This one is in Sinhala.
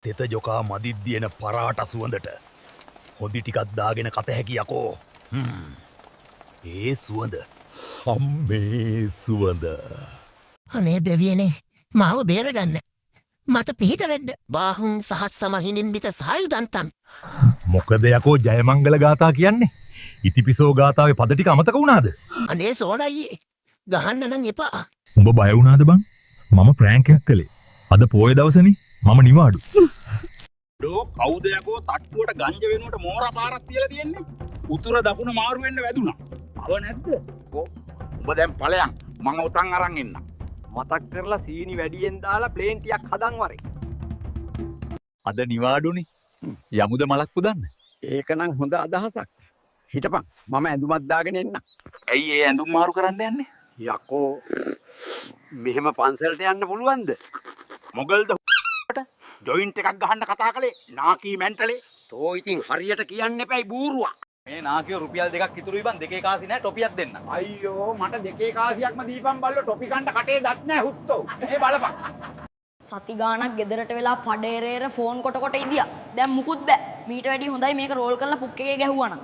තෙත ජොකා මදිද්දියන පරාට සුවඳට හොඳි ටිකක් දාගෙන කත හැකි යකෝ. ඒ සුවඳ අම්මේ සුවඳ. අනේ දෙවියනේ මාව බේරගන්න. මට පිහිට වෙන්න. බාහුන් සහස්සම හිඳින් පිට සායුධන්තම්. මොකද යකෝ ජයමංගල ගාථා කියන්නේ? ඉතිපිසෝ ගාථාවේ පද ටික අමතක වුණාද? අනේ සෝනයි ගහන්න නම් එපා. උඹ බය වුණාද බං? මම ප්‍රෑන්ක් එකක් කළේ. අද පොයේ දවසනේ මම නිවාඩු. ඩෝ කවුද යකෝ තට්ටුවට ගංජ වෙනුවට මෝරා පාරක් තියලා තියන්නේ? උතුර දකුණ මාරු වෙන්න වැදුනා. අව නැද්ද? උඹ දැන් ඵලයන් මම උතන් අරන් එන්න. මතක් කරලා සීනි වැඩියෙන් දාලා ප්ලේන් ටිකක් හදන් වරේ. අද නිවාඩුනේ. යමුද මලක් පුදන්න? ඒක නම් හොඳ අදහසක්. හිටපන් මම ඇඳුමක් දාගෙන එන්න. ඇයි ඒ ඇඳුම් මාරු කරන්න යන්නේ? යකෝ මෙහෙම පන්සලට යන්න පුළුවන්ද? මොගල්ද ජොයින්ට් එකක් ගහන්න කතා කළේ නාකී මැන්ටලේ. තෝ ඉතින් හරියට කියන්න එපයි බූරුවා. මේ නාකියෝ රුපියල් 2ක් ඉතුරුයි බං දෙකේ කාසි නැහැ ටොපියක් දෙන්න. අයියෝ මට දෙකේ කාසියක්ම දීපන් බල්ලෝ ටොපි කන්න කටේ දත් නැහැ හුත්තෝ. මේ බලපන්. සති ගාණක් ගෙදරට වෙලා පඩේරේර ෆෝන් කොට කොට ඉදියා. දැන් මුකුත් බෑ. මීට වැඩිය හොඳයි මේක රෝල් කරලා පුක් එකේ ගැහුවා නම්.